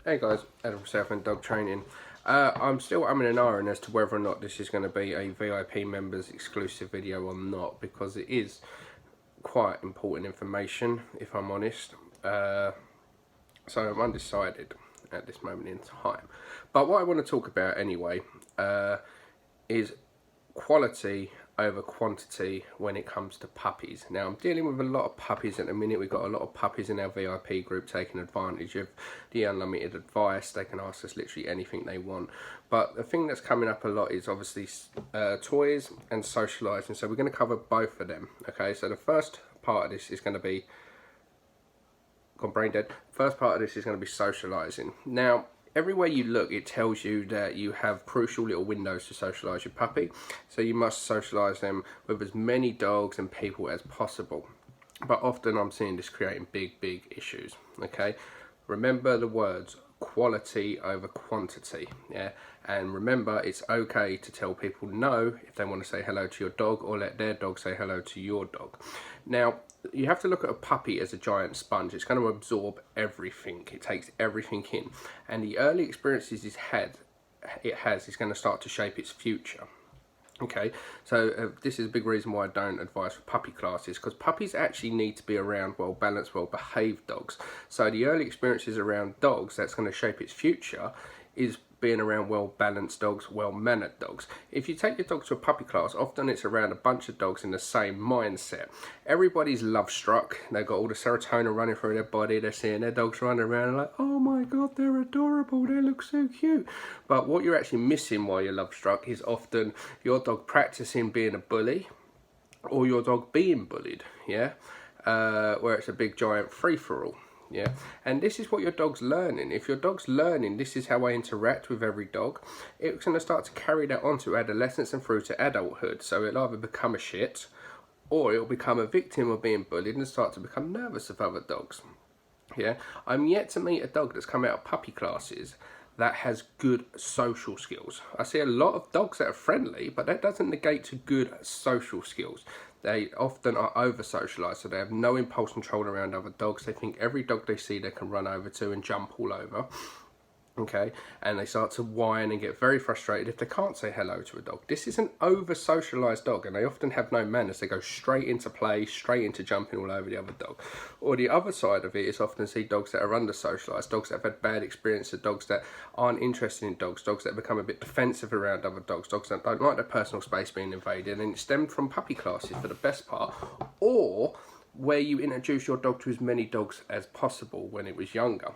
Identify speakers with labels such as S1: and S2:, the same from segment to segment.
S1: Hey guys, Adam from Southend Dog Training. I'm still umming and ahhing as to whether or not this is going to be a VIP members exclusive video or not, because it is quite important information, if I'm honest. So I'm undecided at this moment in time. But what I want to talk about anyway is quality over quantity when it comes to puppies. Now, I'm dealing with a lot of puppies at the minute. We've got a lot of puppies in our VIP group taking advantage of the unlimited advice. They can ask us literally anything they want. But the thing that's coming up a lot is obviously toys and socialising. So we're going to cover both of them. Okay, so the first part of this is going to be gone brain dead. First part of this is going to be socialising. Now, everywhere you look, it tells you that you have crucial little windows to socialise your puppy. So you must socialise them with as many dogs and people as possible. But often I'm seeing this creating big issues. Okay, remember the words quality over quantity. Yeah, and remember, it's okay to tell people no if they want to say hello to your dog, or let their dog say hello to your dog. Now, you have to look at a puppy as a giant sponge. It's going to absorb everything. It takes everything in, and the early experiences it has is going to start to shape its future. Okay, so this is a big reason why I don't advise for puppy classes, because puppies actually need to be around well-balanced, well-behaved dogs. So the early experiences around dogs that's going to shape its future is being around well-balanced dogs, well-mannered dogs. If you take your dog to a puppy class, often it's around a bunch of dogs in the same mindset. Everybody's love-struck. They've got all the serotonin running through their body. They're seeing their dogs running around and like, oh my God, they're adorable. They look so cute. But what you're actually missing while you're love-struck is often your dog practicing being a bully or your dog being bullied, yeah? Where it's a big giant free-for-all. Yeah, and this is what your dog's learning. If your dog's learning, this is how I interact with every dog, it's going to start to carry that on to adolescence and through to adulthood. So it'll either become a shit, or it'll become a victim of being bullied and start to become nervous of other dogs. Yeah, I'm yet to meet a dog that's come out of puppy classes that has good social skills. I see a lot of dogs that are friendly, but that doesn't negate to good social skills. They often are over-socialised, so they have no impulse control around other dogs. They think every dog they see they can run over to and jump all over. Okay, and they start to whine and get very frustrated if they can't say hello to a dog. This is an over-socialised dog, and they often have no manners. They go straight into play, straight into jumping all over the other dog. Or the other side of it is often see dogs that are under-socialised, dogs that have had bad experiences, dogs that aren't interested in dogs, dogs that become a bit defensive around other dogs, dogs that don't like their personal space being invaded, and it stemmed from puppy classes for the best part, or where you introduce your dog to as many dogs as possible when it was younger.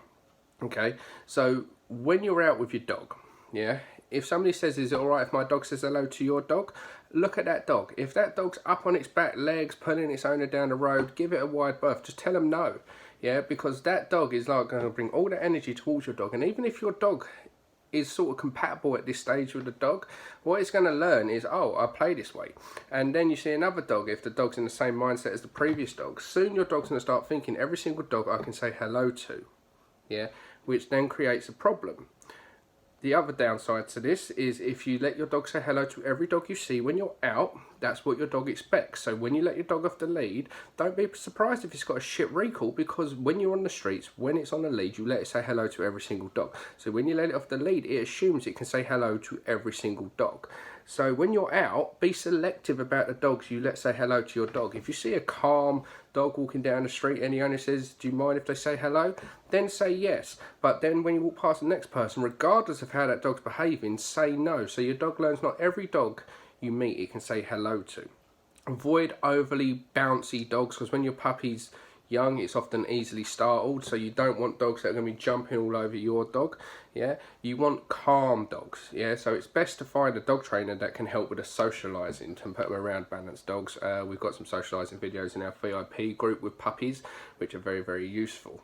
S1: Okay, so when you're out with your dog, yeah, if somebody says, is it all right if my dog says hello to your dog? Look at that dog. If that dog's up on its back legs, pulling its owner down the road, give it a wide berth. Just tell them no, yeah, because that dog is like going to bring all the energy towards your dog. And even if your dog is sort of compatible at this stage with the dog, what it's going to learn is, oh, I play this way. And then you see another dog, if the dog's in the same mindset as the previous dog, soon your dog's going to start thinking every single dog I can say hello to. Yeah, which then creates a problem. The other downside to this is if you let your dog say hello to every dog you see when you're out, that's what your dog expects. So when you let your dog off the lead, don't be surprised if it's got a shit recall, because when you're on the streets, when it's on the lead, you let it say hello to every single dog. So when you let it off the lead, it assumes it can say hello to every single dog. So when you're out, be selective about the dogs you let say hello to your dog. If you see a calm dog walking down the street and the owner says, do you mind if they say hello? Then say yes. But then when you walk past the next person, regardless of how that dog's behaving, say no. So your dog learns not every dog you meet it can say hello to. Avoid overly bouncy dogs, because when your puppy's young, it's often easily startled, so you don't want dogs that are going to be jumping all over your dog. Yeah, you want calm dogs. Yeah, so it's best to find a dog trainer that can help with the socialising to put them around balanced dogs. We've got some socialising videos in our VIP group with puppies, which are very useful.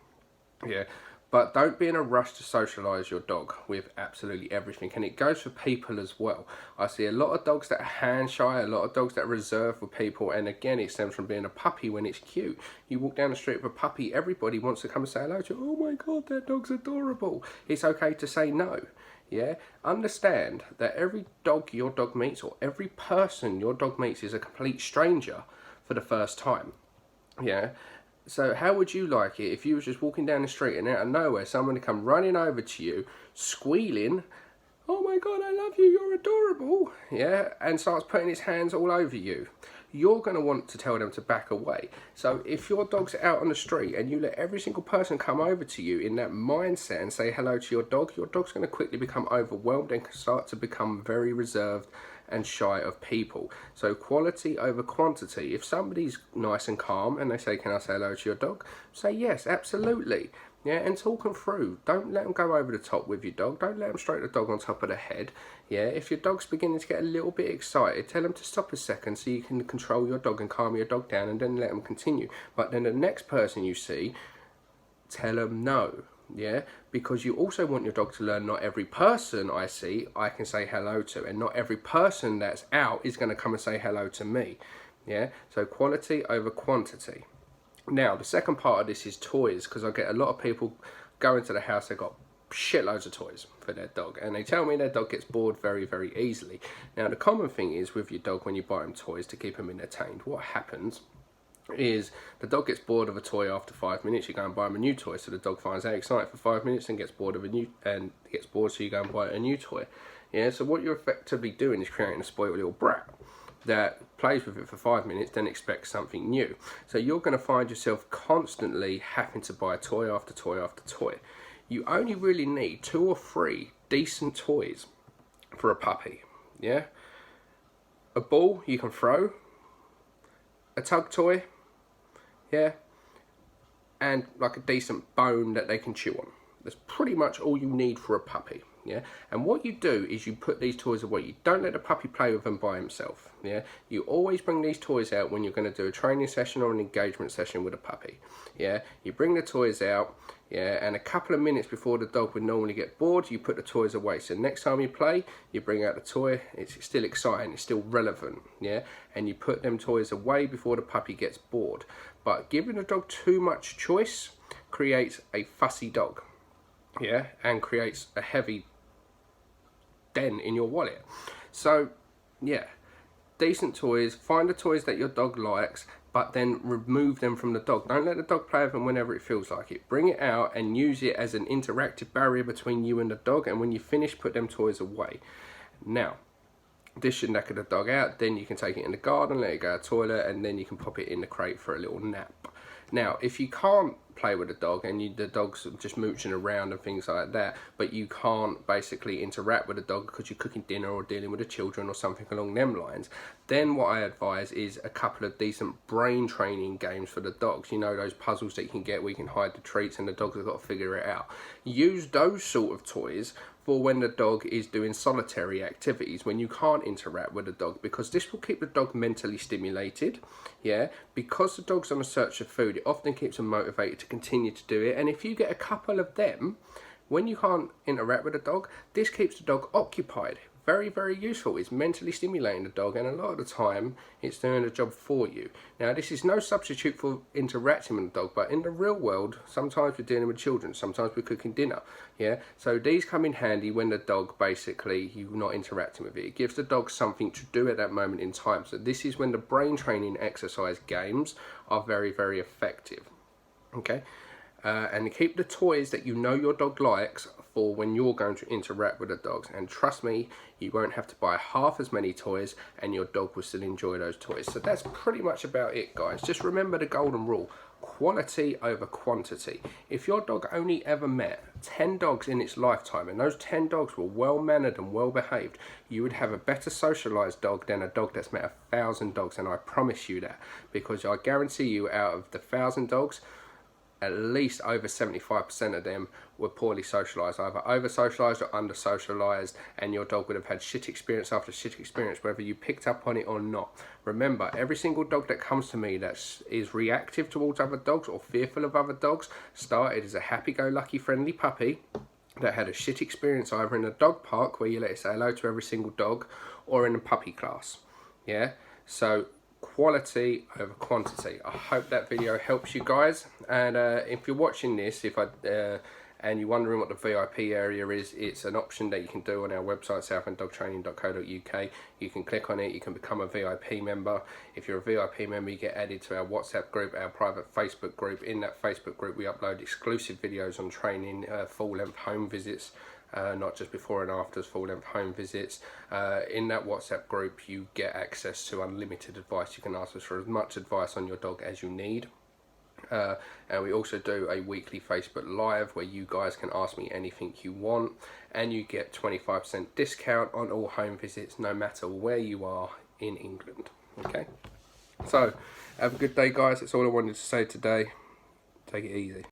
S1: Yeah, but don't be in a rush to socialise your dog with absolutely everything, and it goes for people as well. I see a lot of dogs that are hand shy, a lot of dogs that are reserved with people, and again it stems from being a puppy when it's cute. You walk down the street with a puppy, everybody wants to come and say hello to you. Oh my God, that dog's adorable. It's okay to say no. Yeah, understand that every dog your dog meets, or every person your dog meets, is a complete stranger for the first time. Yeah, So how would you like it if you was just walking down the street and out of nowhere someone would come running over to you, squealing, "Oh my God, I love you, you're adorable," yeah, and starts putting his hands all over you? You're going to want to tell them to back away. So if your dog's out on the street and you let every single person come over to you in that mindset and say hello to your dog's going to quickly become overwhelmed and start to become very reserved and shy of people. So quality over quantity. If somebody's nice and calm and they say, "Can I say hello to your dog?" say yes, absolutely. Yeah, and talk them through. Don't let them go over the top with your dog. Don't let them stroke the dog on top of the head. Yeah, if your dog's beginning to get a little bit excited, tell them to stop a second so you can control your dog and calm your dog down, and then let them continue. But then the next person you see, tell them no. Yeah, because you also want your dog to learn not every person I see I can say hello to, and not every person that's out is going to come and say hello to me. Yeah, so quality over quantity. Now, the second part of this is toys, because I get a lot of people go into the house, they've got shitloads of toys for their dog, and they tell me their dog gets bored very, very easily. Now, the common thing is with your dog when you buy them toys to keep them entertained, what happens is the dog gets bored of a toy after 5 minutes. You go and buy them a new toy, so the dog finds out excited for 5 minutes and gets bored of so you go and buy a new toy. Yeah, so what you're effectively doing is creating a spoiled little brat that plays with it for 5 minutes, then expects something new. So you're going to find yourself constantly having to buy toy after toy after toy. You only really need 2 or 3 decent toys for a puppy. Yeah, a ball you can throw, a tug toy, yeah, and like a decent bone that they can chew on. That's pretty much all you need for a puppy. Yeah, and what you do is you put these toys away. You don't let the puppy play with them by himself. Yeah, you always bring these toys out when you're going to do a training session or an engagement session with a puppy. Yeah, you bring the toys out. Yeah, and a couple of minutes before the dog would normally get bored, you put the toys away. So next time you play, you bring out the toy. It's still exciting. It's still relevant. Yeah, and you put them toys away before the puppy gets bored. But giving the dog too much choice creates a fussy dog. Yeah, and creates a heavy dent in your wallet. So yeah, decent toys, find the toys that your dog likes, but then remove them from the dog. Don't let the dog play with them whenever it feels like it. Bring it out and use it as an interactive barrier between you and the dog, and when you finish, put them toys away. Now, this should knacker the dog out. Then you can take it in the garden, let it go to the toilet, and then you can pop it in the crate for a little nap. Now, if you can't play with the dog and the dog's just mooching around and things like that, but you can't basically interact with the dog because you're cooking dinner or dealing with the children or something along them lines, then what I advise is a couple of decent brain training games for the dogs. You know, those puzzles that you can get where you can hide the treats and the dogs have got to figure it out. Use those sort of toys for when the dog is doing solitary activities, when you can't interact with the dog, because this will keep the dog mentally stimulated. Yeah, because the dog's on a search of food, it often keeps them motivated to continue to do it. And if you get a couple of them, when you can't interact with the dog, this keeps the dog occupied. Very, very useful. It's mentally stimulating the dog, and a lot of the time it's doing the job for you. Now, this is no substitute for interacting with the dog, but in the real world, sometimes we're dealing with children, sometimes we're cooking dinner. Yeah, so these come in handy when the dog, basically, you're not interacting with it. It gives the dog something to do at that moment in time. So this is when the brain training exercise games are very, very effective. Okay, and keep the toys that you know your dog likes for when you're going to interact with the dogs. And trust me, you won't have to buy half as many toys and your dog will still enjoy those toys. So that's pretty much about it, guys. Just remember the golden rule: quality over quantity. If your dog only ever met 10 dogs in its lifetime and those 10 dogs were well mannered and well behaved, you would have a better socialized dog than a dog that's met 1,000 dogs. And I promise you that, because I guarantee you, out of the 1,000 dogs, at least over 75% of them were poorly socialised, either over-socialised or under-socialised, and your dog would have had shit experience after shit experience, whether you picked up on it or not. Remember, every single dog that comes to me that is reactive towards other dogs or fearful of other dogs started as a happy-go-lucky friendly puppy that had a shit experience either in a dog park where you let it say hello to every single dog, or in a puppy class. Yeah, so quality over quantity. I hope that video helps you guys, and if you're watching this, and you're wondering what the VIP area is, it's an option that you can do on our website, southenddogtraining.co.uk. You can click on it, you can become a VIP member. If you're a VIP member, you get added to our WhatsApp group, our private Facebook group. In that Facebook group, we upload exclusive videos on training, full-length home visits, not just before and afters, full-length home visits. In that WhatsApp group, you get access to unlimited advice. You can ask us for as much advice on your dog as you need. And we also do a weekly Facebook Live where you guys can ask me anything you want, and you get 25% discount on all home visits no matter where you are in England. Okay, so have a good day, guys. That's all I wanted to say today. Take it easy.